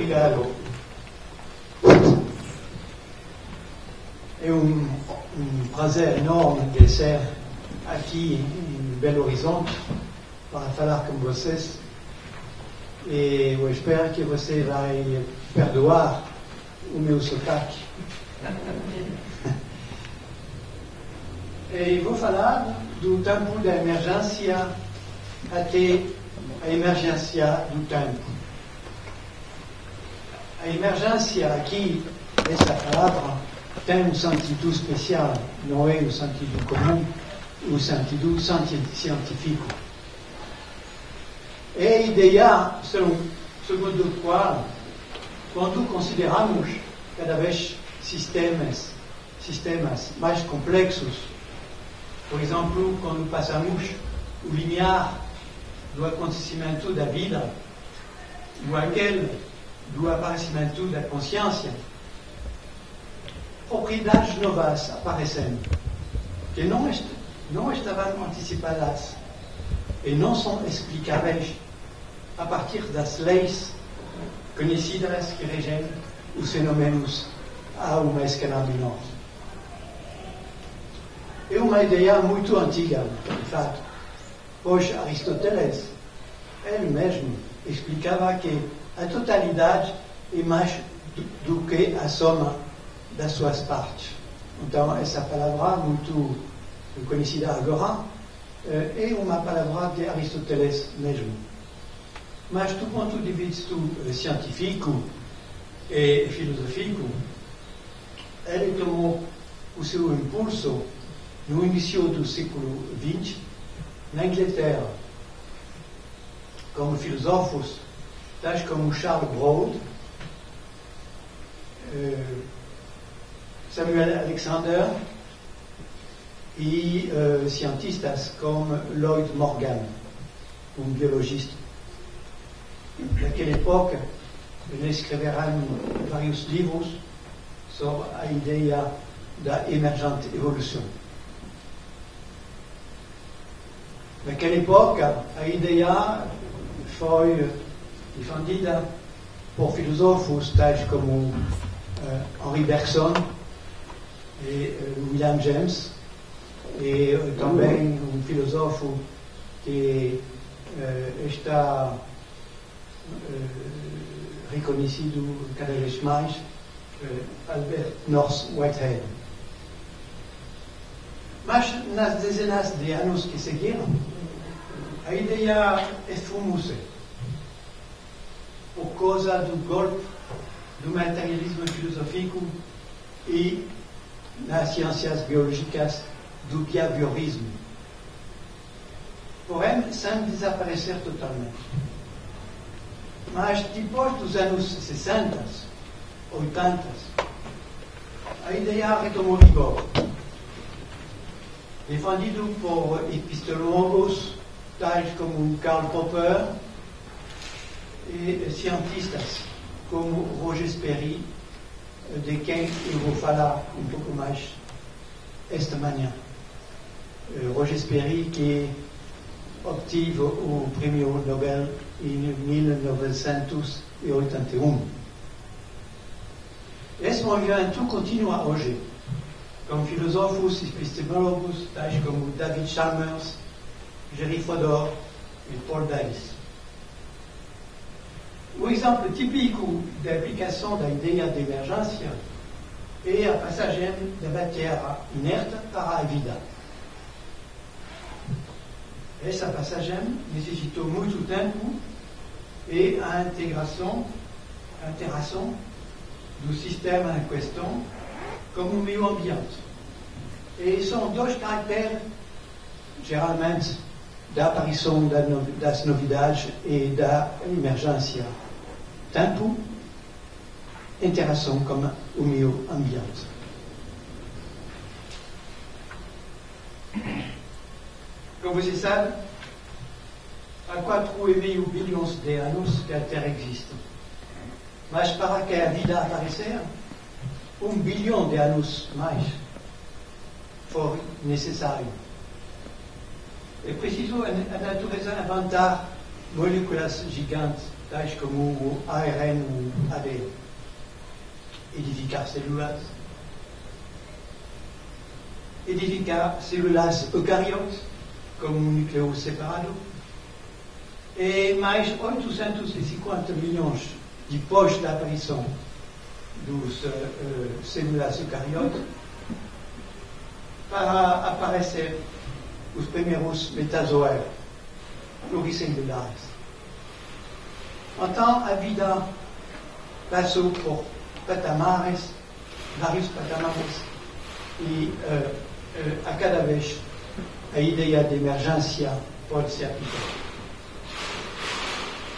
obrigado. É um prazer enorme de ser aqui em Belo Horizonte para falar com vocês. E eu espero que você vai perdoar o meu sotaque. E vou falar do tempo da emergência até a emergência do tempo. A emergência aqui, essa palavra, tem um sentido especial, não é o sentido comum, o sentido científico. É a ideia segundo a qual, quando consideramos cada vez sistemas mais complexos, por exemplo, quando passamos o limiar do acontecimento da vida, ou aquele do aparecimento da consciência, propriedades novas aparecem, que não estavam antecipadas e não são explicáveis a partir das leis conhecidas que regem os fenômenos a uma escala menor. É uma ideia muito antiga, de fato, pois Aristóteles, ele mesmo, explicava que a totalidade é mais do que a soma das suas partes. Então, essa palavra, muito conhecida agora, é uma palavra de Aristóteles mesmo. Mas, do ponto de vista científico e filosófico, ele tomou o seu impulso no início do século XX, na Inglaterra, como filósofos tais como Charles Broad, Samuel Alexander e cientistas como Lloyd Morgan, biologista. Naquela época, eles escreveram vários livros sobre a ideia da emergente evolução. Naquela época, a ideia foi defendida por filósofos tais como Henri Bergson e William James, e também um filósofo que está reconhecido cada vez mais, Albert North Whitehead. Mas nas dezenas de anos que seguiram, a ideia esfumou-se por causa do golpe do materialismo filosófico e nas ciências biológicas do behaviorismo. Porém, sem desaparecer totalmente. Mas depois dos anos 60, 80, a ideia retomou vigor. Defendido por epistemólogos tais como Karl Popper e cientistas como Roger Sperry, de quem eu vou falar um pouco mais esta manhã. Roger Sperry, que obteve o Prêmio Nobel em 1981. Esse movimento continua hoje, com filósofos e epistemólogos tais como David Chalmers, Jerry Fodor e Paul Davies. O exemplo típico da aplicação da ideia de emergência é a passagem da matéria inerte para a vida. Essa passagem necessitou muito tempo e a interação do sistema em questão com o meio ambiente. E são dois caracteres, geralmente, da aparição das novidades e da emergência. Tempo, interação com o meio ambiente. Como você sabe, há 4,5 bilhões de anos que a Terra existe. Mas para que a vida aparecer, 1 bilhão de anos mais foi necessário. É preciso a natureza inventar moléculas gigantes tais como o ARN ou ADN. Edificar células. Edificar células eucariotas, como um núcleo separado. E mais 850 milhões depois da aparição dos células eucariotas, para aparecer os primeiros metazoários pluricelulares. Então, a vida passou por patamares, vários patamares, e a cada vez a ideia de emergência pode ser aplicada.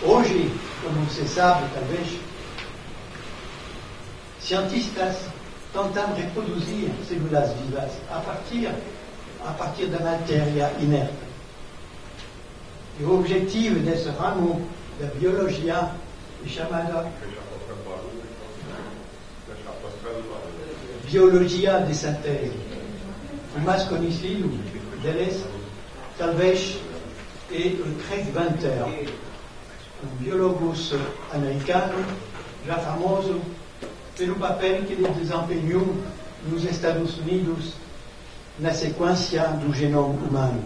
Hoje, como você sabe, talvez, cientistas tentam reproduzir células vivas a partir da matéria inerte. E o objetivo desse ramo da biologia é chamada biologia de síntese. O mais conhecido deles, talvez, é o Craig Venter, um biólogo americano, já famoso pelo papel que ele desempenhou nos Estados Unidos na sequência do genoma humano.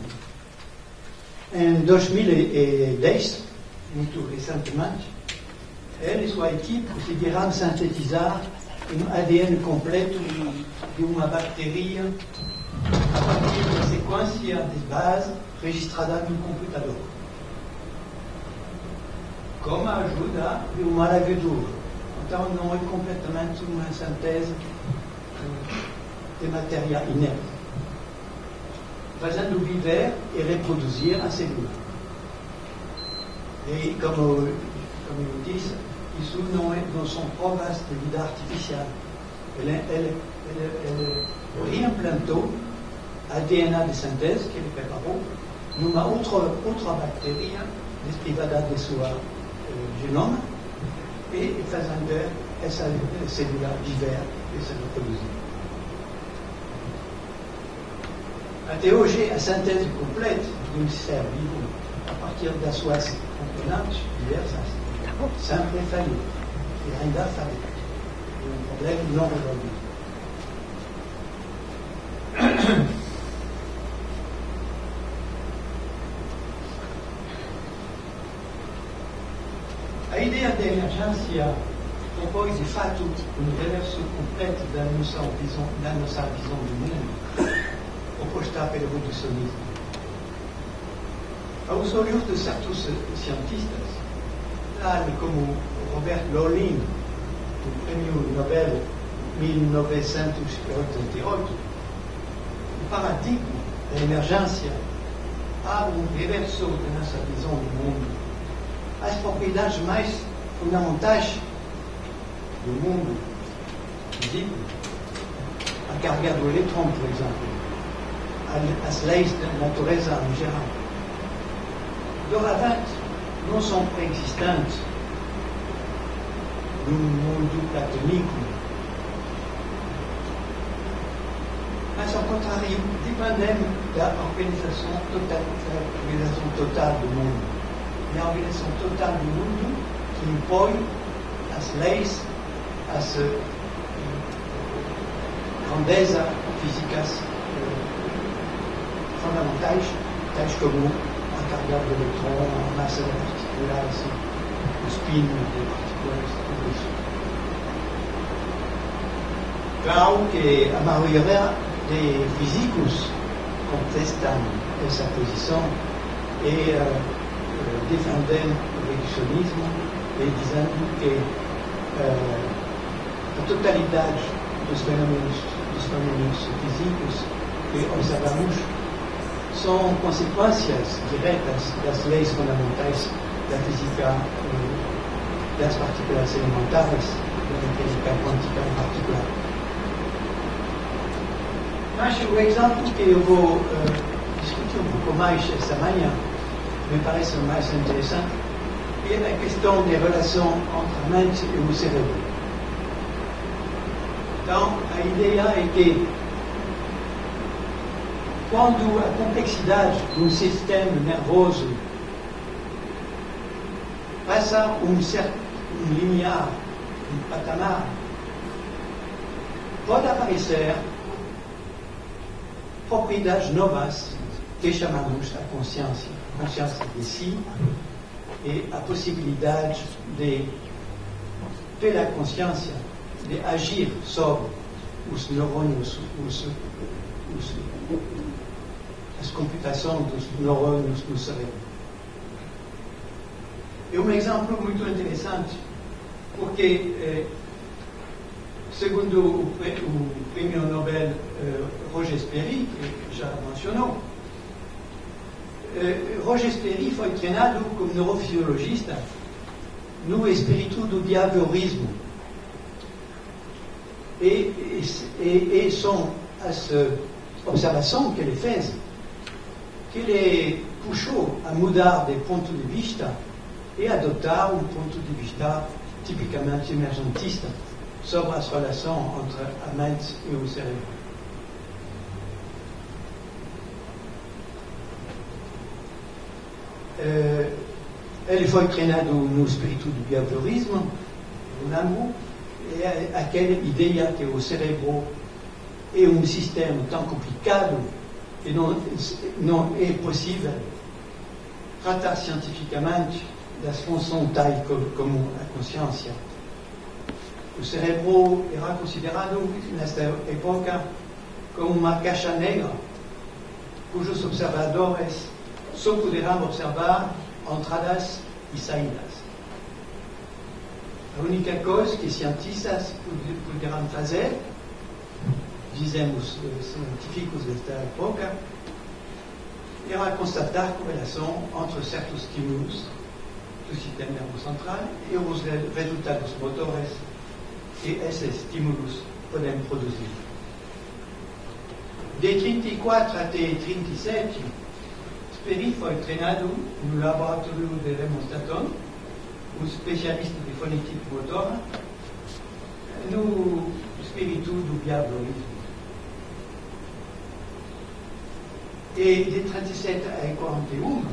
Em 2010, muito recentemente, ele e sua equipe conseguiram sintetizar um ADN completo de uma bactéria a partir da sequência de base registrada no computador, com a ajuda de um navegador. Então, não é completamente uma síntese de matéria inerte, fazendo viver e reproduzir a célula. E, como eu disse, isso não são provas de vida artificial. Ele reimplantou a DNA de síntese que ele preparou numa outra bactéria desprivada de sua genoma, e fazendo essa célula viver e se reproduzir. Até hoje, a síntese completa de um ser vivo, a partir das suas componentes diversas, sempre falhou. E ainda falha. É um problema não resolvido. A ideia de emergência propõe, de fato, um reverso completo da nossa visão do mundo, oposta pelo reducionismo. Aos olhos de certos cientistas, tal como Robert Lolling, do Prêmio Nobel 1988, o paradigma da emergência abre um reverso da nossa visão do mundo. As propriedades mais fundamentais do mundo visível, a carga do elétron, por exemplo, as leis da natureza em geral, doravante não são pré-existentes no mundo platônico, mas, ao contrário, dependem da organização total do mundo. E a organização total do mundo que impõe as leis, as grandezas físicas fundamentais, tais como a carga do elétron, a massa das partículas, o spin das partículas, tudo isso. Claro que a maioria de físicos contestam essa posição e defendem o reducionismo e dizendo que a totalidade dos fenômenos físicos que observamos são consequências diretas das leis fundamentais da física das partículas elementares, da física quântica em particular. Mas o exemplo que eu vou discutir um pouco mais esta manhã me parece mais interessante é a questão da relação entre a mente e o cérebro. Então, a ideia é que quando a complexidade de um sistema nervoso traça un linear, un patamar, pode aparecer propriedades novas que chamamos a consciência de si, e a possibilidade de, pela consciência, de agir sobre os neurônios, as computações dos neurônios no cérebro. É um exemplo muito interessante, porque, segundo o prêmio Nobel Roger Sperry, que já mencionou, Roger Sperry foi treinado como neurofisiologista no espírito do behaviorismo. E são as observações que ele fez que ele puxou a mudar de ponto de vista e adotar um ponto de vista tipicamente emergentista sobre as relações entre a mente e o cérebro. Ele foi treinado no espírito do behaviorismo, no NAMBU, e aquela ideia que o cérebro é um sistema tão complicado que não é possível tratar cientificamente das funções tais como a consciência. O cérebro era considerado, nesta época, como uma caixa negra, cujos observadores só poderão observar entradas e saídas. A única coisa que cientistas poderão fazer, dizem os científicos desta época, era constatar correlação entre certos estímulos do sistema nervoso central e os resultados motores que esses estímulos podem produzir. De 34 até 37, Sperry foi treinado no laboratório de Raymond Staton, um especialista de fonética motora, no espírito do behaviorismo. E de 37 a 41,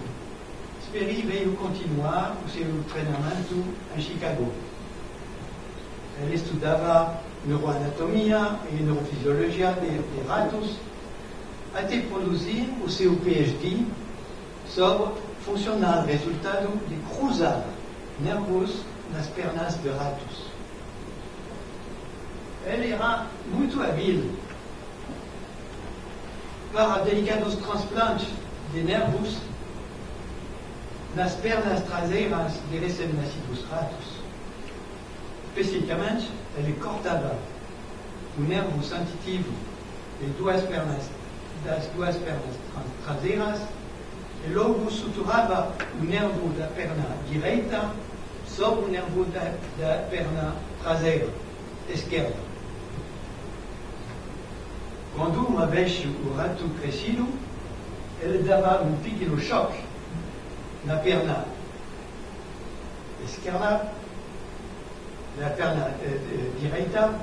Sperry veio continuar o seu treinamento em Chicago. Ele estudava neuroanatomia e neurofisiologia de ratos, até produzir o seu PhD sobre funcional resultado de cruzar nervos nas pernas de ratos. Ele era muito hábil para delicados transplantes de nervos nas pernas traseiras de recém-nascidos ratos. Especificamente, ele cortava o nervo sensitivo das duas pernas traseiras e logo suturava o nervo da perna direita sobre o nervo da perna traseira esquerda. Quando uma vez o rato crescido, ele dava um pequeno choque na perna esquerda, na perna direita,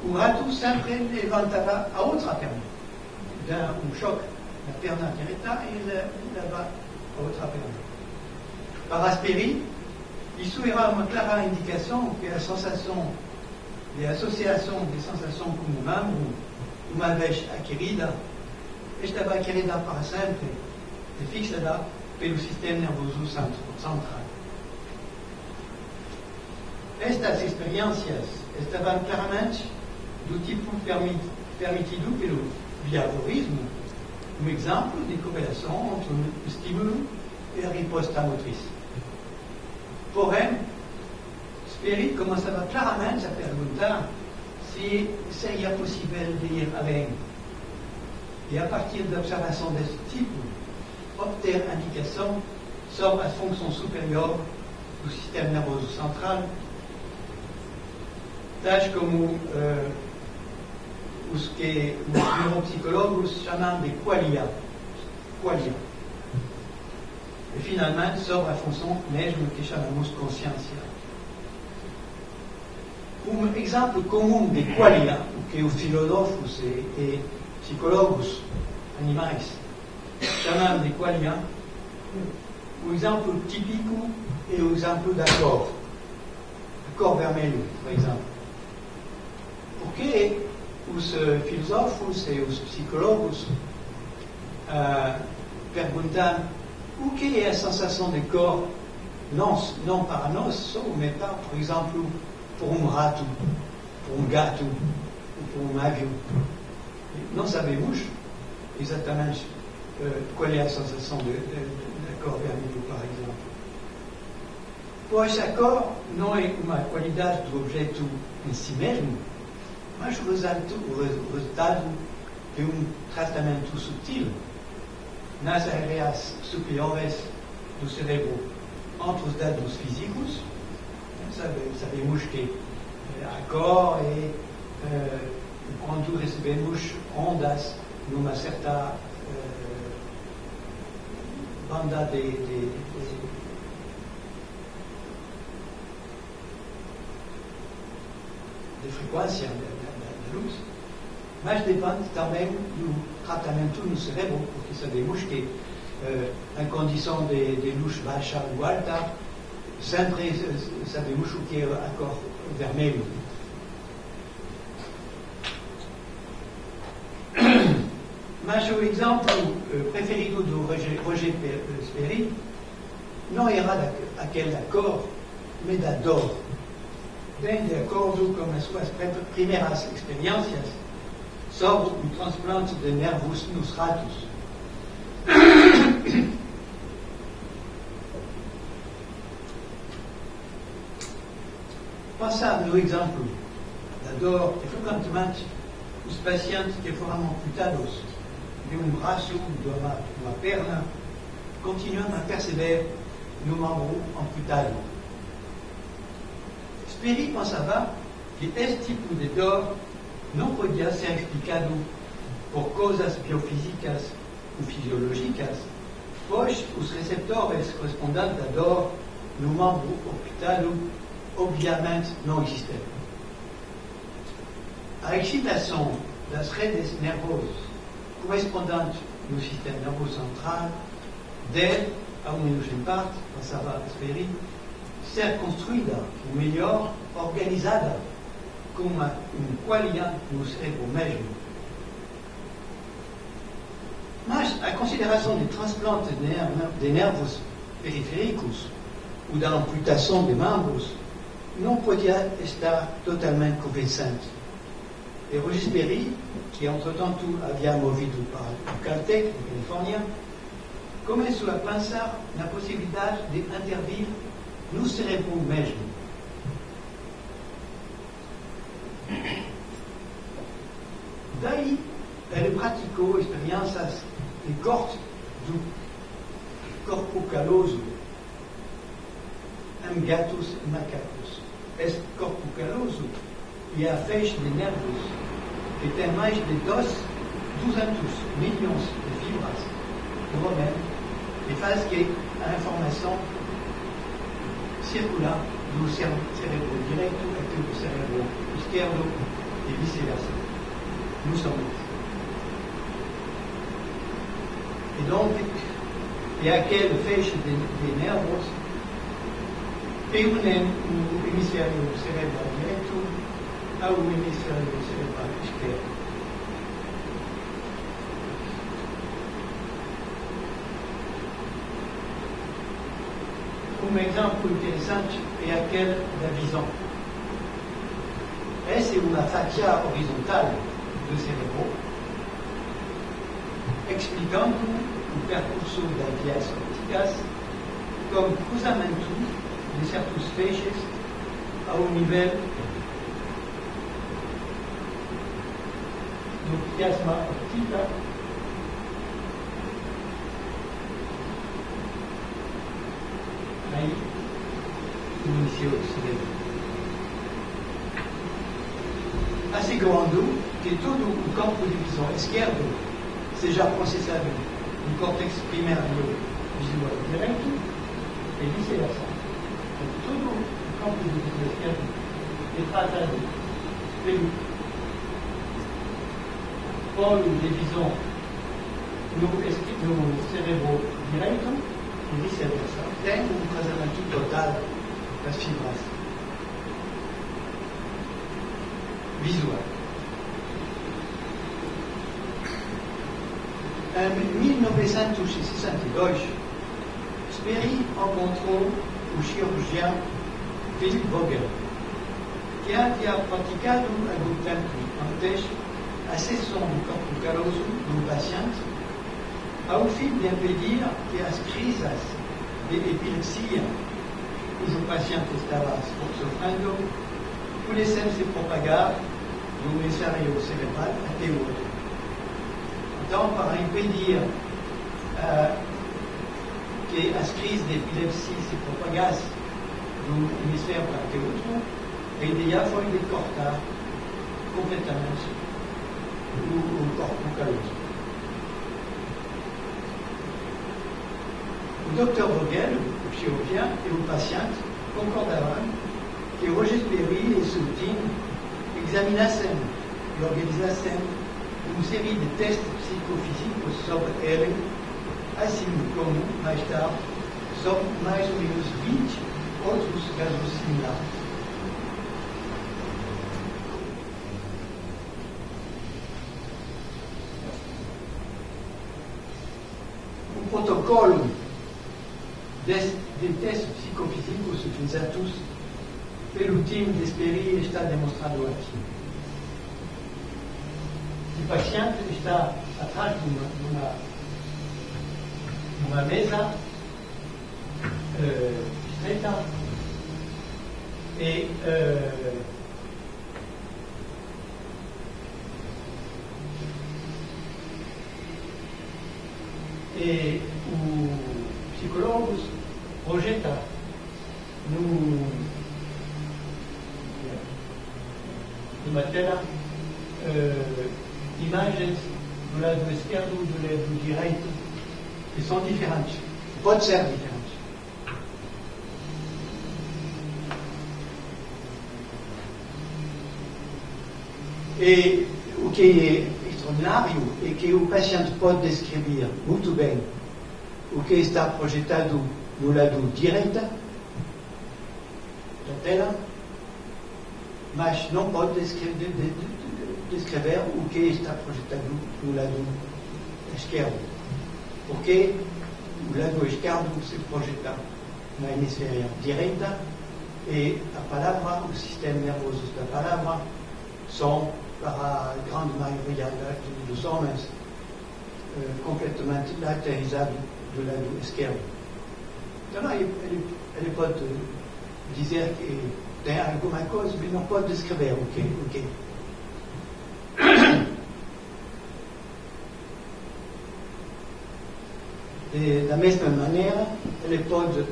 o rato sempre levantava a outra perna. Dava um choque na perna direita e levava a outra perna. Para Sperry, isso era uma clara indicação que a sensação de associação de sensação com o membro, uma vez adquirida, estava adquirida para sempre e fixada pelo sistema nervoso central. Estas experiências estavam claramente do tipo permitido pelo behaviorismo, um exemplo de correlação entre o estímulo e a resposta motriz. Porém, Sperry começava claramente a perguntar se seria possível de ir além e, a partir da observação desse tipo, obter indicação sobre a função superior do sistema nervoso central, tais como os que os neuropsicólogos chamam de qualia. E, finalmente, sobre a função mesmo que chamamos consciência. Um exemplo comum de qualia, o que os filósofos e psicólogos animais chamam de qualia, o exemplo típico é o exemplo da cor. A cor vermelho, por exemplo. Porque os filósofos e os psicólogos perguntam o que é a sensação de cor, não para nós só, mas para, por exemplo, por um rato, por um gato, ou por um avião. Não sabemos exatamente qual é a sensação da cor vermelho, por exemplo. Pois a cor não é uma qualidade do objeto em si mesmo, mas o resultado de um tratamento sutil nas áreas superiores do cérebro, entre os dados físicos. Sabemos que a cor é quando recebemos ondas numa certa banda de frequência da luz, mas depende também do tratamento no cérebro, porque sabemos que em condição de luz baixa ou alta, sempre sabemos o que é a cor vermelho. Mas o exemplo preferido do Roger Sperry não era aquele da cor, mas da dor. Bem de acordo com as suas primeiras experiências sobre o transplante de nervos nos ratos. Pensar no exemplo da dor que frequentemente os pacientes que foram amputados de um braço, de uma perna, continuam a perceber no membro amputado. Sperry pensava que este tipo de dor não podia ser explicado por causas biofísicas ou fisiológicas, pois os receptores correspondentes à dor no membro amputado obviamente não existem. A excitação das redes nervosas correspondentes no sistema nervoso central deve, ao menos em parte, pensava Sperry, ser construída, ou melhor, organizada, com uma qualidade no cérebro mesmo. Mas a consideração de transplante de nervos periféricos ou da amputação de membros não podia estar totalmente convincente. E Roger Sperry, que entretanto havia movido para o Caltech, de Califórnia, começou a pensar na possibilidade de intervir no cérebro mesmo. Daí, ele praticou experiências de corte do corpo caloso em gatos e macacos. Este corpo caloso é a feixe de nervos que tem mais de 200 milhões de fibras no momento e faz que a informação circular do cérebro direito até o cérebro esquerdo e vice-versa. Nous sommes. E donc, é aquele feixe de nervos que unem o hemisfério cerebral direito ao hemisfério cerebral esquerdo. Um exemplo interessante é aquele da visão. Essa é uma fatia horizontal do cérebro, explicando o percurso das vias ópticas como cruzamento de certos feixes ao nível do plasma óptica aí iniciou o cérebro. Assegurando que todo o campo de visão esquerdo seja processado no córtex primário visual direito e vice-versa. Todo o campo de visão esquerdo é tratado pelo polo de visão no cérebro direito e vice-versa, tem casamento total das fibras visual. Em 1962, Sperry encontrou o cirurgião Philip Vogel, que havia praticado algum tempo antes a seção do corpo caloso do paciente, ao fim de impedir que as crises de epilepsia cujo paciente estava sofrendo pudessem se propagar de um hemisfério cerebral até o outro. Então, para impedir que as crises de epilepsia se propagassem de um hemisfério até o outro, a ideia foi de cortar completamente o corpo caloso. O Dr. Vogel, o cirurgião, e o paciente concordaram que Roger Sperry e seu time examinassem e organizassem uma série de testes psicofísicos sobre ele, assim como, mais tarde, sobre mais ou menos 20 outros casos similares. O protocolo de testes psicofísicos utilizados pelo time de Sperry está demonstrado aqui. O paciente está atrás de uma mesa estreita e o psicólogo projeta numa tela imagens do lado esquerdo e do lado direito que são diferentes, pode ser diferentes. E o que é extraordinário é que o paciente pode descrever muito bem o que está projetado no lado direito da tela, mas não pode descrever o que está projetado no lado esquerdo, porque o lado esquerdo se projeta na hemisfério direita e a palavra, o sistema nervoso da palavra, são, para a grande maioria dos homens, completamente lateralizados do lado esquerdo. Então, ele pode dizer que tem alguma coisa, mas não pode descrever o que. Da mesma maneira, ele pode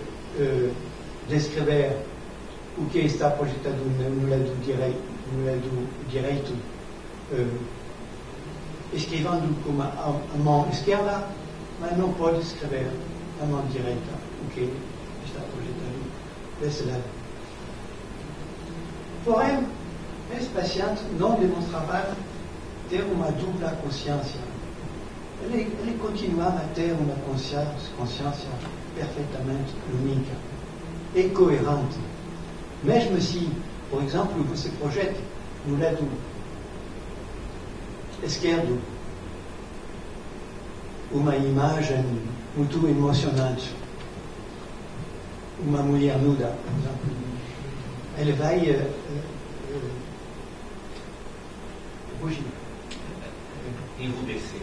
descrever o que está projetado no lado direito, escrevendo com a mão esquerda, mas não pode escrever a mão direita, o que está projetado desse lado. Porém, esse paciente não demonstrava ter uma dupla consciência. Ele continuava a ter uma consciência perfeitamente única e coerente. Mesmo se, por exemplo, você projeta no lado esquerdo uma imagem muito emocionante, uma mulher nuda, por exemplo, ele vai fugir. Enrubescer.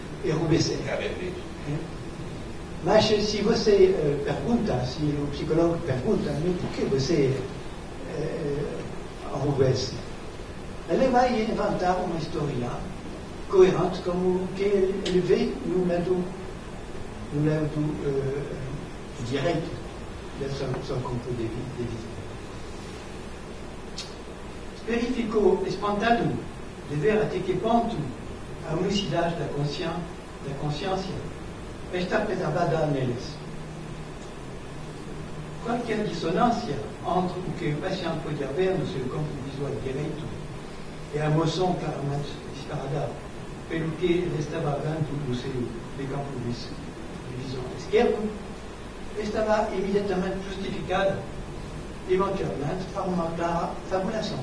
Mas se você pergunta, se o psicólogo pergunta, por que você enrubesce? Ele vai inventar uma história coerente como o que ele vê no lado direito do seu campo de visão. Sperry ficou espantado de ver até que ponto a unicidade da consciência está preservada neles. Qualquer dissonância entre o que o paciente podia ver no seu campo visual direito e a emoção claramente disparada pelo que ele estava vendo no seu campo de visão esquerdo estava imediatamente justificada, eventualmente, para uma clara fabulação.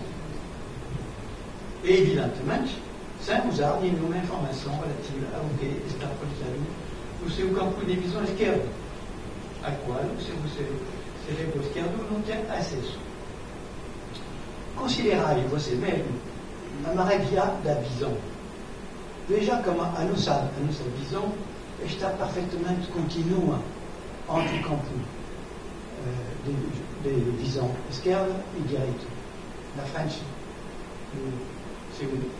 E, evidentemente, sem usar nenhuma informação relativa ao que está projetado no seu campo de visão esquerdo, a qual o seu cérebro esquerdo não tem acesso. Considerai você mesmo a maravilha da visão. Veja como a nossa visão está perfeitamente contínua entre o campo de visão esquerda e direita, na frente do segundo.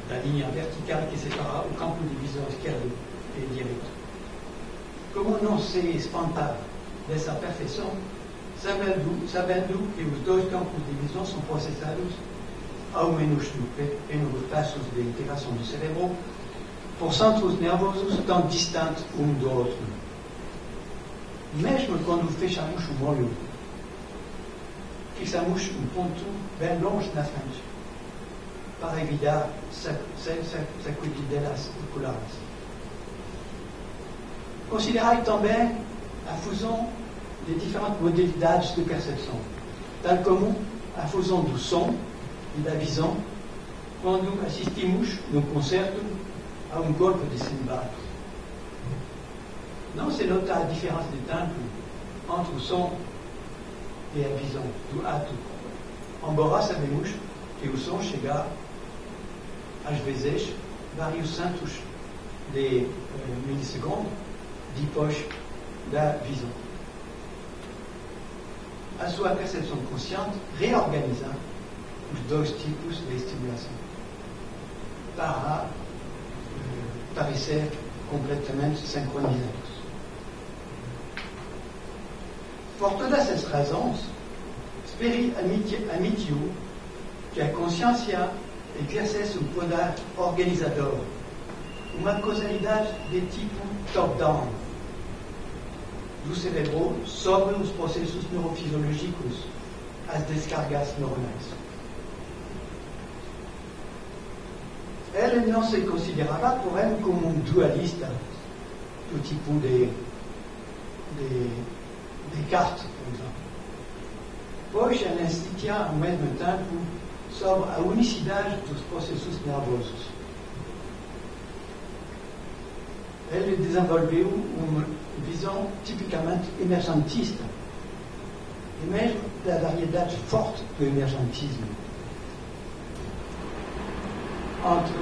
Da linha vertical que separa o campo de visão esquerdo e direito. Como não se espantar dessa perfeição, sabendo que os dois campos de visão são processados, ao menos nos primeiros passos de interação do cérebro, por centros nervosos tão distantes um do outro. Mesmo quando fechamos o olho, fixamos um ponto bem longe na frente, para evitar sacudidelas oculares. Considerai também a fusão de diferentes modalidades de percepção, tal como a fusão do som e da visão, quando assistimos, num concerto, a um golpe de cymbales. Não se nota a diferença de tempo entre o som e a visão do ato, embora sabemos que o som chega, às vezes, vários centos de milissegundos depois da visão. A sua percepção consciente reorganiza os dois tipos de estimulação para parecer completamente sincronizados. Por todas essas razões, Sperry admitiu que a consciência exerce um poder organizador, uma causalidade de tipo top-down do cérebro sobre os processos neurofisiológicos, as descargas neuronais. Ele não se considerava, porém, como um dualista do tipo de Descartes, por exemplo. Pois ele insistia ao mesmo tempo sobre a unicidade dos processos nervosos. Ele desenvolveu uma visão tipicamente emergentista, e mesmo da variedade forte do emergentismo entre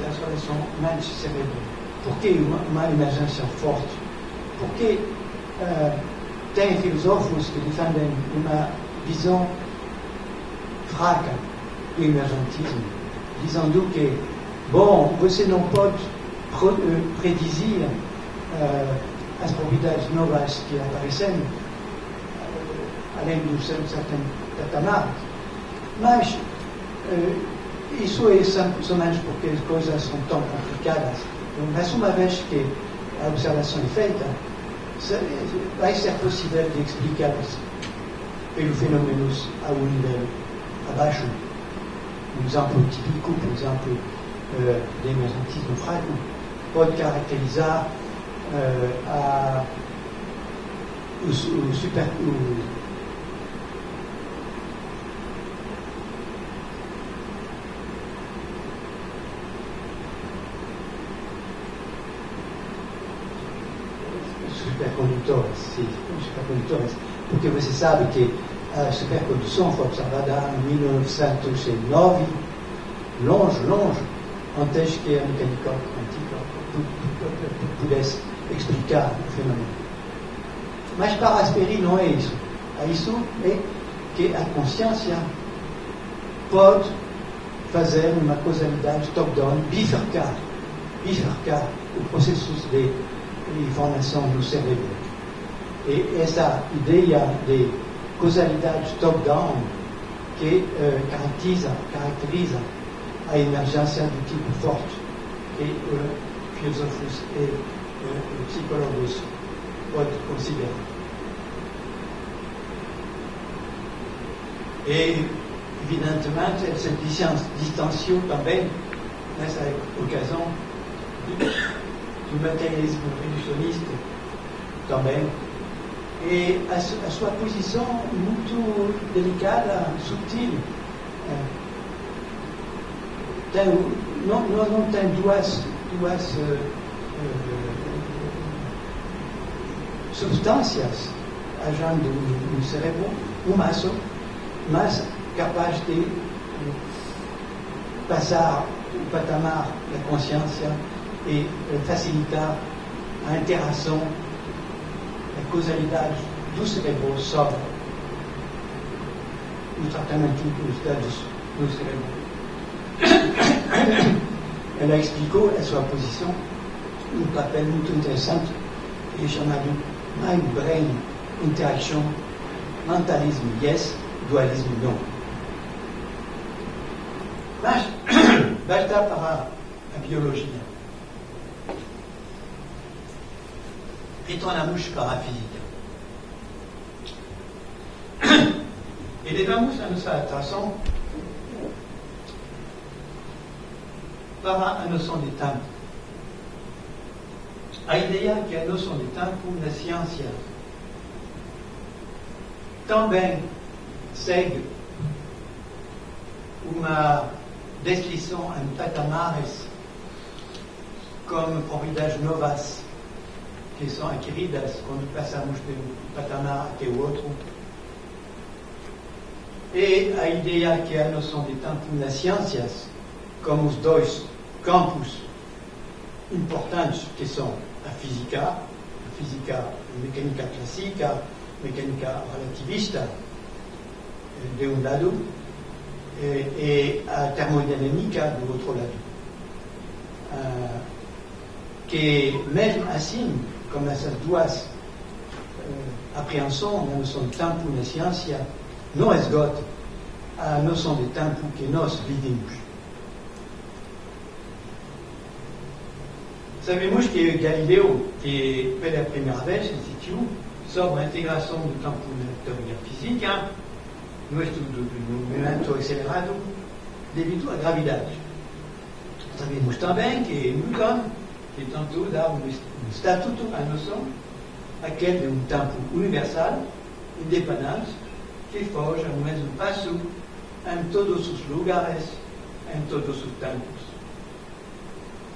as relações mente-cérebro. Por que uma emergência forte? Porque tem filósofos que defendem uma visão fraca do emergentismo, dizendo que, bom, você não pode predizer as propriedades novas que aparecem, além de um certo patamar, mas isso é somente porque as coisas são tão complicadas. Mas uma vez que a observação é feita, vai ser possível de explicá-las pelos fenômenos a um nível abaixo. Um exemplo típico, por exemplo, de emergentismo fraco, pode caracterizar supercondutores, porque você sabe que a supercondução foi observada em 1909, longe, antes que a mecânica quântica pudesse explicar o fenômeno. Mas para Sperry não é isso. Isso é que a consciência pode fazer uma causalidade top-down, bifurcar o processo de informação no cérebro. E essa ideia de causalidade top-down que caracteriza a emergência do tipo forte que filósofos e psicólogos podem considerar. E, evidentemente, ele se distanciou também, nessa ocasião, do materialismo reducionista também, e a sua posição muito delicada, sutil. Não tem duas substâncias agindo no cérebro, uma só, mas capaz de passar o patamar da consciência e facilitar a interação, a causalidade do cérebro sobre o tratamento dos dados do cérebro. Ela explicou a sua posição num papel muito interessante, que é chamado Mind-Brain Interaction, Mentalismo Yes, Dualismo Não. Mas, basta para a biologia. Retornamos para a física. E levamos a nossa atenção para a noção de tempo. A ideia que a noção de tempo na ciência também segue uma descrição em patamares como propriedades novas que são adquiridas quando passamos de um patamar até o outro. E a ideia que a noção de tempo nas ciências, como os dois campos importantes que são a física mecânica clássica, mecânica relativista, de um lado, e a termodinâmica do outro lado. Que mesmo assim, como essas duas apreensões da noção de tempo na ciência, não esgota a noção de tempo que nós vivemos. Sabemos que Galileu, que pela primeira vez insistiu sobre a integração do tempo na teoria física, no estudo do movimento acelerado devido à gravidade. Sabemos também que Newton, que tentou dar um estatuto à noção, aquele de um tempo universal, independente, que foge ao mesmo passo em todos os lugares, em todos os tempos.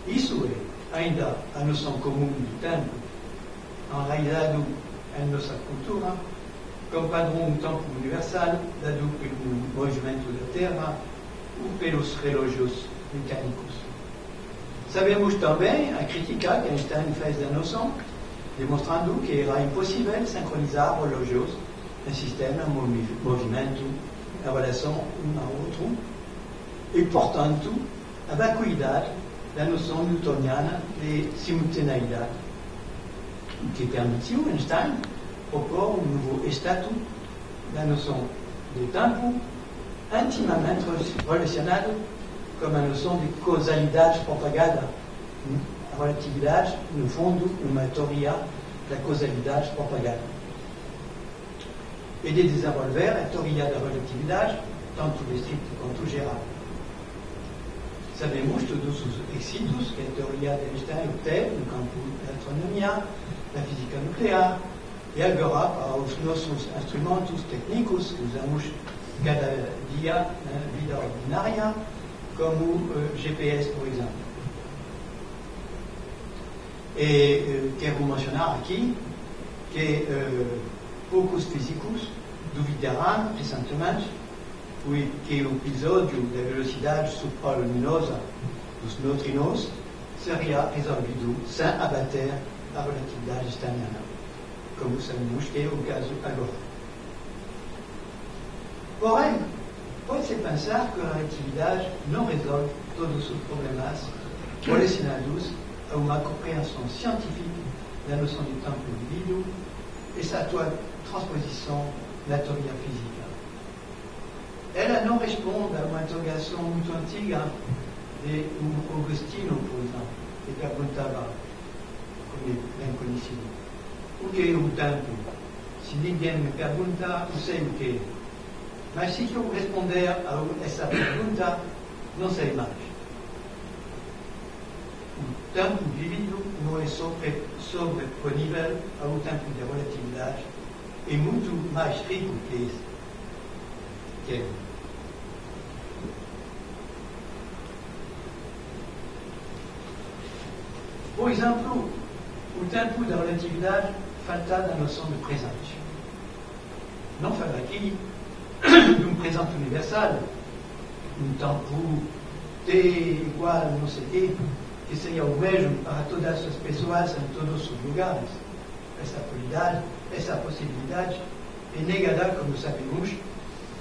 Isso é ainda a noção comum do tempo, enraizado em nossa cultura, como padrão do tempo universal, dado pelo movimento da Terra ou pelos relógios mecânicos. Sabemos também a crítica que Einstein fez da noção, demonstrando que era impossível sincronizar relógios em sistema em movimento em relação um ao outro, e, portanto, a vacuidade da noção newtoniana de simultaneidade, que permitiu Einstein propor um novo estatuto da noção de tempo, intimamente relacionado com a noção de causalidade propagada. A relatividade, no fundo, uma teoria da causalidade propagada. E de desenvolver a teoria da relatividade, tanto estrita quanto geral. Sabemos todos os êxitos que a teoria de Einstein obteve no campo da astronomia, da física nuclear, e agora para os nossos instrumentos técnicos que usamos cada dia na vida ordinária, como o GPS, por exemplo. E quero mencionar aqui que poucos físicos duvidarão recentemente que o episódio da velocidade supraluminosa dos neutrinos seria resolvido sem abater a relatividade einsteiniana, como sabemos que é o caso agora. Porém, pode-se pensar que a relatividade não resolve todos os problemas relacionados a uma compreensão científica da noção de tempo indivíduo e sua transposição na teoria física. Ela não responde a uma interrogação muito antiga de Agostino, por exemplo, que perguntava, como é bem conhecido, o que é o tempo? Se ninguém me pergunta, eu sei o que é. Mas se eu responder a essa pergunta, não sei mais. o tempo vivido não é sobreponível ao tempo de relatividade, é muito mais rico que esse. Por exemplo, o tempo da relatividade falta da noção de presente. Não fala aqui de um presente universal, um tempo T igual não sei quê, que seria o mesmo para todas as pessoas em todos os lugares. Essa possibilidade é negada, como sabemos,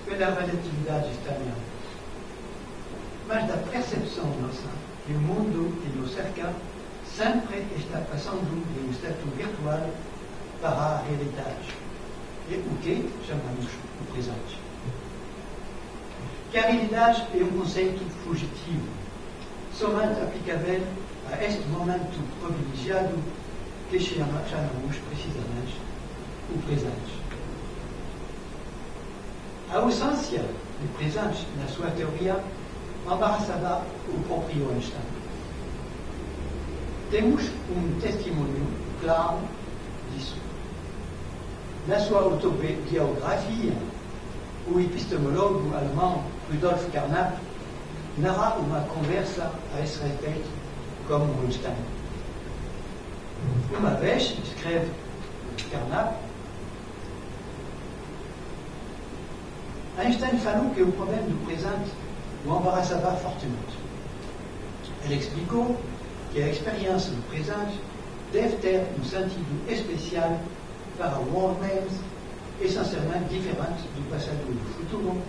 pela relatividade estaniana. Mas da percepção nossa que o mundo que nos cerca sempre está passando de um estado virtual para a realidade. E o que chamamos o presente. Que a realidade é um conceito fugitivo, somente aplicável a este momento privilegiado que chamamos precisamente o presente. A ausência de presente na sua teoria embaraçava o próprio Einstein. Temos um testemunho claro disso. Na sua autobiografia, o epistemólogo alemão Rudolf Carnap narra uma conversa a esse respeito com Einstein. Uma vez, escreve Carnap, Einstein falou que o problema do presente o embaraçava fortemente. Ele explicou que a experiência do presente deve ter um sentido especial para homens essencialmente diferentes do passado e do futuro,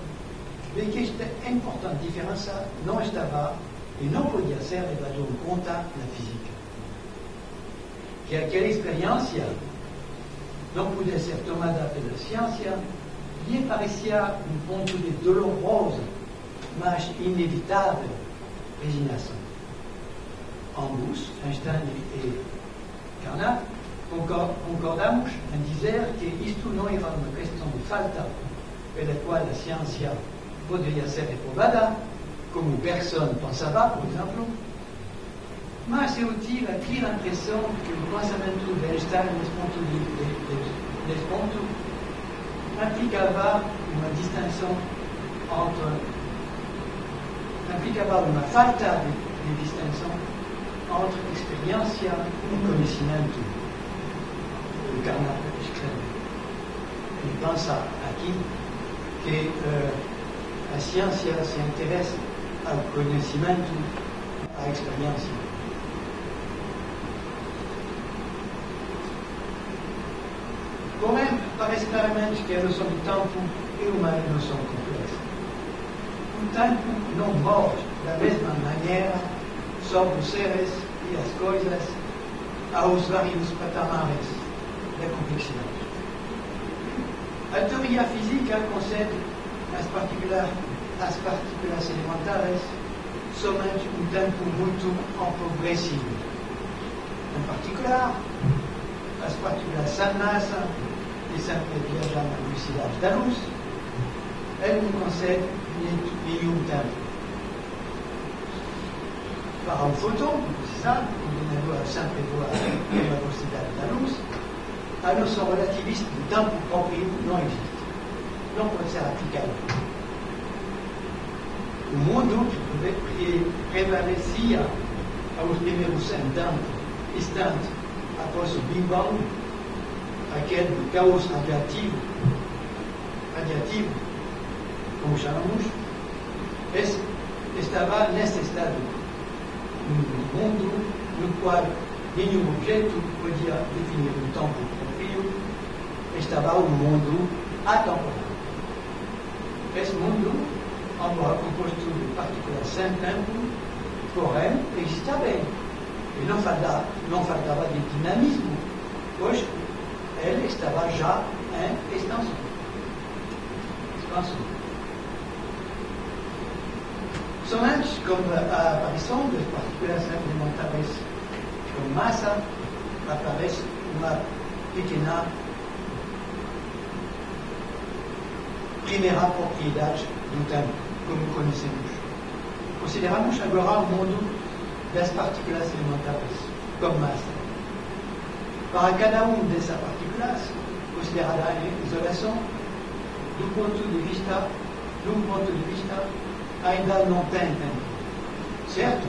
e que esta importante diferença não estava e não podia ser levada em conta na física. Que aquela experiência não pudesse ser tomada pela ciência lhe parecia um ponto de dolorosa, mas inevitável resignação. Ambos, Einstein e Carnap, concordamos em dizer que isto não era uma questão de falta pela qual a ciência poderia ser reprovada, como Bergson pensava, por exemplo, mas eu tive a clara impressão que o pensamento de Einstein nesse ponto implicava uma distinção implicava uma falta de distinção entre experiência e conhecimento. O Carnap escreve. Ele pensa aqui que a ciência se interessa ao conhecimento, à experiência. Porém, parece claramente que a noção do tempo é uma noção complexa. O tempo não morre da mesma maneira sobre os seres e as coisas aos vários patamares da complexidade. A teoria física concede às partículas elementares somente um tempo muito progressivo. Em particular, as partículas sem massa que sempre viajam na velocidade da luz, ela não concede nenhum tempo. Para um fóton, sabe, o ordenador sempre voa à velocidade da luz, a noção relativista do tempo próprio não existe. Não pode ser aplicada. O mundo que prevalecia aos primeiros instantes após o Big Bang, aquele do caos radiativo, como chamamos, estava nesse estado. Um mundo no qual nenhum objeto podia definir um tempo próprio, estava um mundo atemporal. Esse mundo, embora composto de partículas sem tempo, porém, existia bem. E não faltava de dinamismo, pois ele estava já em expansão. Somente com a aparição das partículas elementares com massa, aparece uma pequena primeira propriedade do tempo, como conhecemos. Consideramos agora o mundo das partículas elementares como massa. Para cada dessas partículas, considerada em isolação, de um ponto de vista ainda não tem tempo. Certo?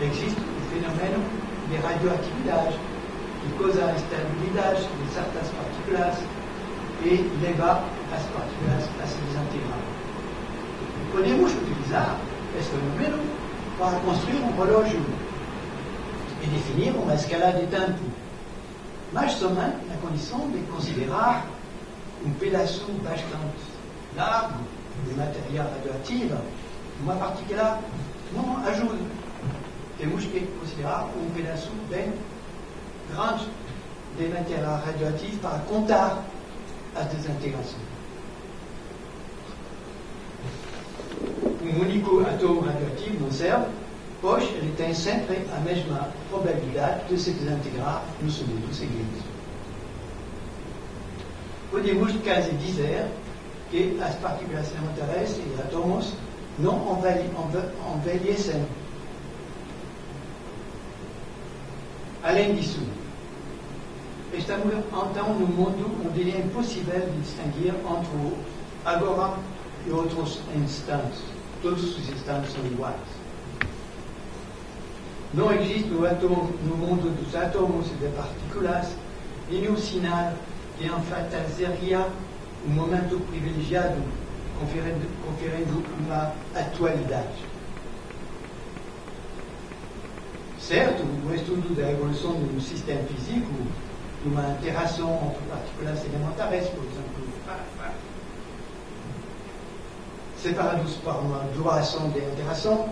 Existe o fenômeno de radioatividade, que causa a instabilidade de certas partículas e leva as partículas a se desintegrar. Podemos utilizar esse fenômeno para construir um relógio e definir uma escala de tempo, mas somente na condição de considerar um pedaço bastante largo de matéria radioativa. Uma partícula não ajuda. Temos que considerar um pedaço bem grande de matéria radioativa para contar as desintegrações. Um único átomo radioativo não serve, pois ele tem sempre a mesma probabilidade de se desintegrar no segundo seguinte. Podemos quase dizer que as partículas elementares e átomos não envelhecem. Além disso, estamos então num mundo onde é impossível de distinguir entre o agora e outros instantes. Todos os instantes são iguais. Não existe no mundo dos átomos e de partículas nenhum sinal que enfatizaria um momento privilegiado, conferindo uma atualidade. Certo, o estudo da evolução de um sistema físico, de uma interação entre partículas elementares, por exemplo, separados por uma duração de interação,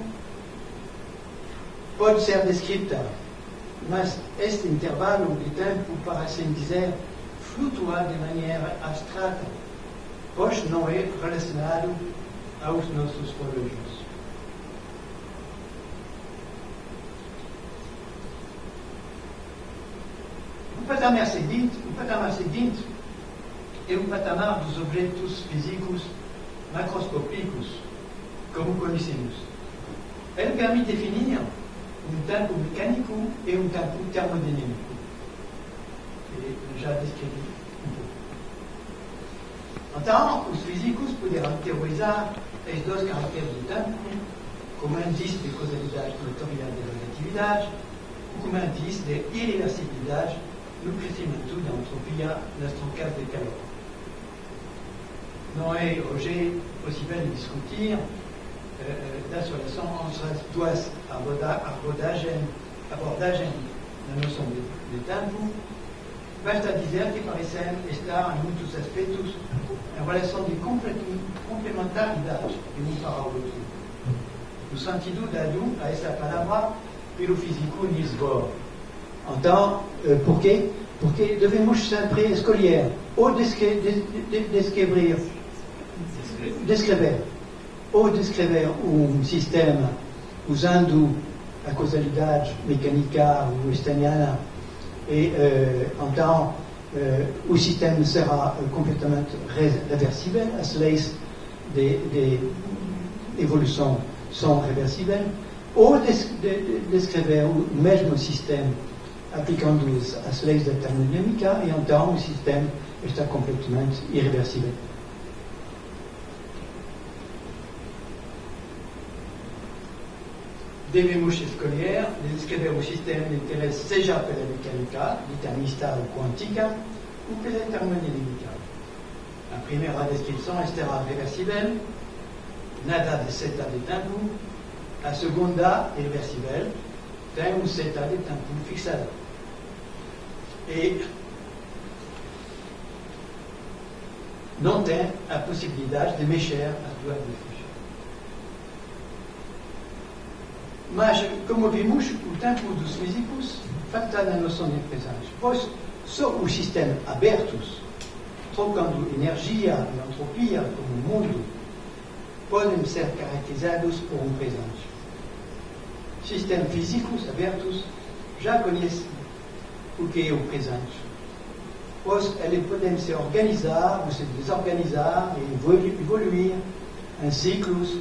pode ser descrita, mas este intervalo de tempo, para assim dizer, flutua de maneira abstrata, pois não é relacionado aos nossos relógios. O patamar seguinte é o patamar dos objetos físicos macroscópicos, como conhecemos. Ele permite definir um tempo mecânico e um tempo termodinâmico. Já descrevi um pouco. Então, os físicos poderão teorizar esses dois caracteres do tempo como índice de causalidade equatorial de relatividade ou como índice de irreversibilidade no crescimento da entropia nas trocas de calor. Não é hoje possível discutir da relação entre as duas abordagens da noção de tempo. Basta dizer que parecem estar, em muitos aspectos, em relação de complementaridade de um para o outro. No sentido dado a essa palavra pelo físico Niels Bohr. Então, por quê? Porque devemos sempre escolher ou descrever um sistema usando a causalidade mecânica ou estaniana e então o sistema será completamente reversível, as leis de evolução são reversíveis, ou descrever o mesmo sistema aplicando as leis da termodinâmica e então o sistema está completamente irreversível. Devemos escolher de descrever o sistema de interesse seja pela mecânica, determinista ou quântica, ou pela termodinâmica. A primeira descrição estará reversível, nada de zeta de tempo. A segunda, irreversível, tem um zeta de tempo fixado. E não tem a possibilidade de mexer as duas diferenças. Mas, como vimos, o tempo dos físicos falta na noção de presente, pois só os sistemas abertos, trocando energia e entropia como o mundo, podem ser caracterizados por um presente. Sistemas físicos abertos já conhecem o que é o presente, pois eles podem se organizar ou se desorganizar e evoluir em ciclos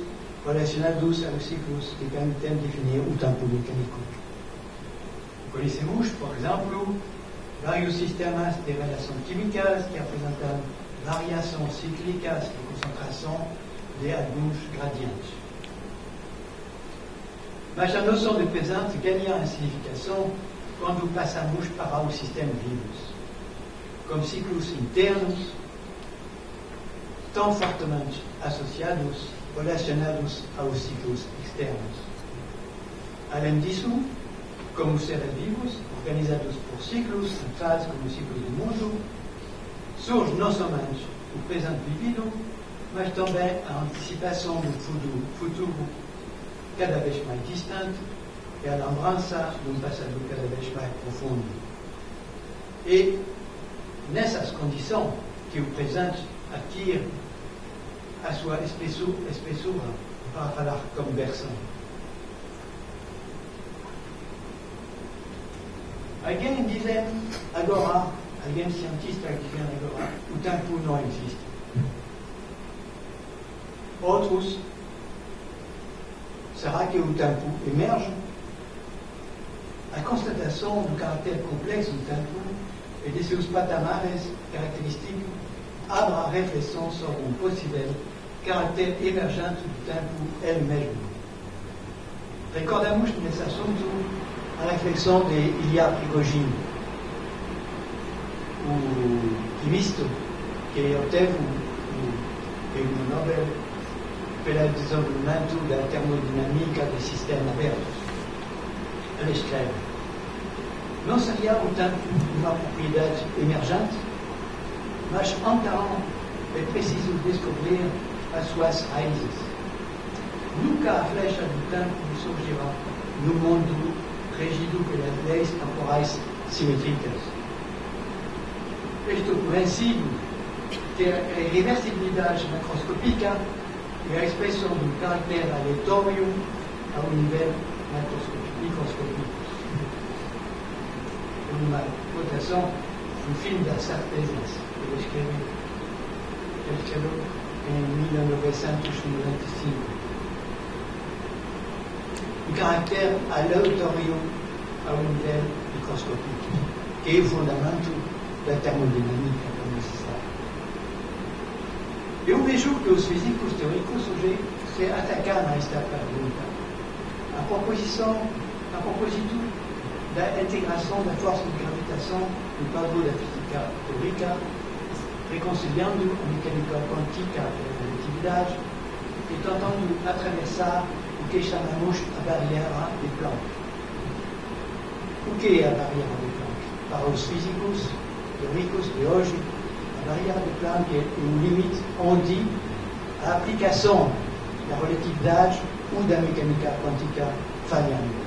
relacionados a los ciclos que permiten definir un campo mecánico. Conocemos, por ejemplo, varios sistemas de relaciones químicas que representan variaciones cíclicas de concentración de algunos gradientes. Mas a noção de presente ganha em significação quando passamos para os sistemas vivos, como ciclos internos, tão fortemente associados, relacionados aos ciclos externos. Além disso, como seres vivos, organizados por ciclos centrais como os ciclos do mundo, surge não somente o presente vivido, mas também a antecipação do futuro cada vez mais distante e a lembrança de um passado cada vez mais profundo. E nessas condições que o presente adquire a sua espessura para falar como versão. Alguém cientista dizem agora, o tempo não existe. Outros, será que o tempo emerge? A constatação do caráter complexo do tempo e de seus patamares característicos abre a reflexão sobre um possível caráter emergente do tempo ele mesmo. Recordamos nesse assunto a reflexão de Ilya Prigogine, o quimista que obteve o prêmio Nobel pelo desenvolvimento da termodinâmica de sistemas abertos. Ele escreve: não seria o tempo uma propriedade emergente, mas então é preciso descobrir as suas raízes. Nunca a flecha do tempo surgirá no mundo regido pelas leis temporais simétricas. Estou convencido que a irreversibilidade macroscópica é a expressão de um caráter aleatório ao nível microscópico. Uma quotação do fim das certezas que ele escreveu em 1995. O caráter aleatório ao nível microscópico, que é o fundamento da termodinâmica, como se sabe. Eu vejo que os físicos teóricos hoje se atacam a esta pergunta. A propósito da integração da força de gravitação no quadro da física teórica, reconciliando a mecânica quântica e a relatividade e tentando atravessar o que chamamos a barreira de Planck. O que é a barreira de Planck? Para os físicos teóricos de hoje, a barreira de Planck é o limite onde a aplicação da relatividade ou da mecânica quântica falham.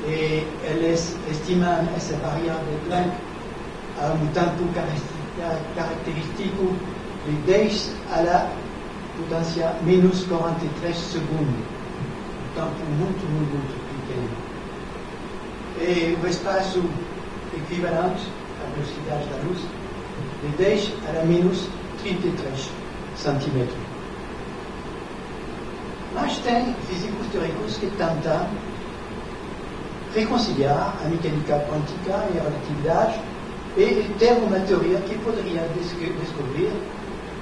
E eles estimam essa barreira de Planck a um tempo característico de 10 a la potência menos 43 segundos. Um tempo muito pequeno. E o espaço equivalente à velocidade da luz de 10 a la menos 33 centímetros. Mas tem físicos teóricos que tentam reconciliar a mecânica quântica e a relatividade e ter uma teoria que poderia descobrir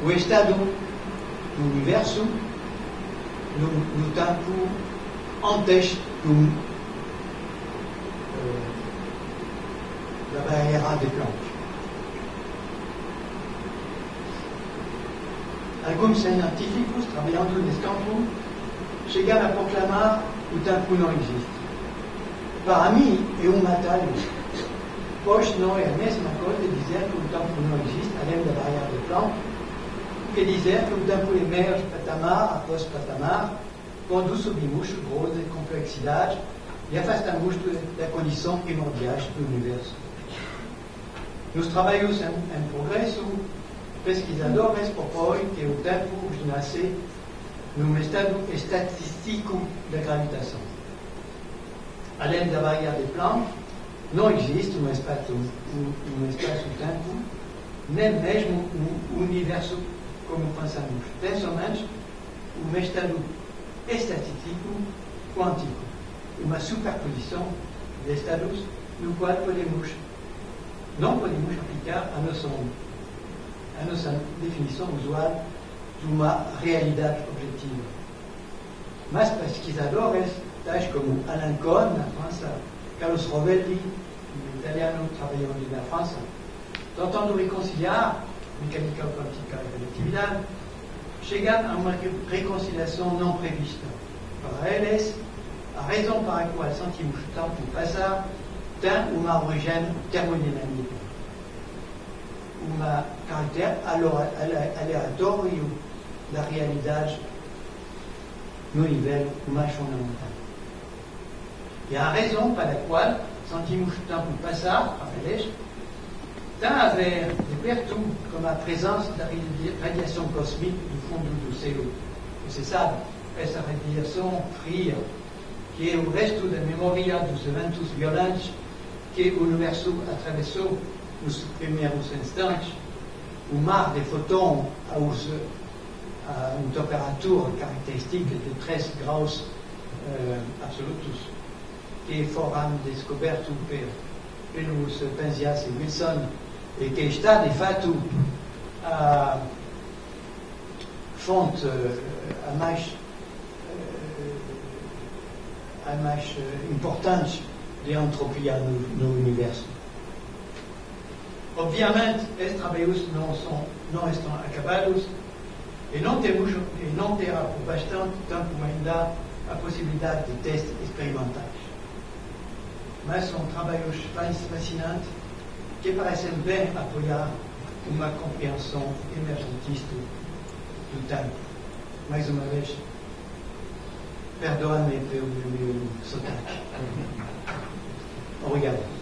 o estado do universo no tempo antes da barreira de Planck. Alguns científicos trabalhando nesse campo chegaram a proclamar o tempo não existe. Para mim, é um atalho, pois não é a mesma coisa dizer que o tempo não existe, além da barreira de Planck, que dizer que o tempo emerge patamar após patamar, quando subimos o grau de complexidade e afastamos da condição primordiais do universo. Nos trabalhos em progresso, pesquisadores propõem que o tempo nasce num estado estatístico da gravitação. Além da barreira de Planck, não existe um espaço-tempo nem mesmo o universo como pensamos. Pensamos um estado estatístico quântico, uma superposição de estados no qual não podemos aplicar a nossa definição usual de uma realidade objetiva. Mas pesquisadores, tais como Alan Kohn, na França, Carlos Rovelli, um italiano trabalhando na França, tentando reconciliar mecânica quântica e relatividade, chegam a uma reconciliação não prevista. Para eles, a razão para a qual sentimos o tempo passar tem uma origem termodinâmica, um caráter aleatório da realidade no nível mais fundamental. E a razão para a qual sentimos o tempo passar, para eles, tem a ver, de perto, com a presença da radiação cósmica do fundo do céu. Você sabe, essa radiação fria, que é o resto da memória dos eventos violentos que o universo atravessou nos primeiros instantes, o mar de fótons a uma temperatura característica de 3 graus absolutos, que foram descobertos pelos Penzias e Wilson, e que está, de fato, a fonte a mais importante de entropia no universo. Obviamente, estes trabalhos não estão acabados e não terá por bastante tempo ainda a possibilidade de testes experimentais. Mas são trabalhos fascinantes que parecem bem apoiar uma compreensão emergentista do tempo. Mais uma vez, perdoa-me pelo meu sotaque. Obrigado.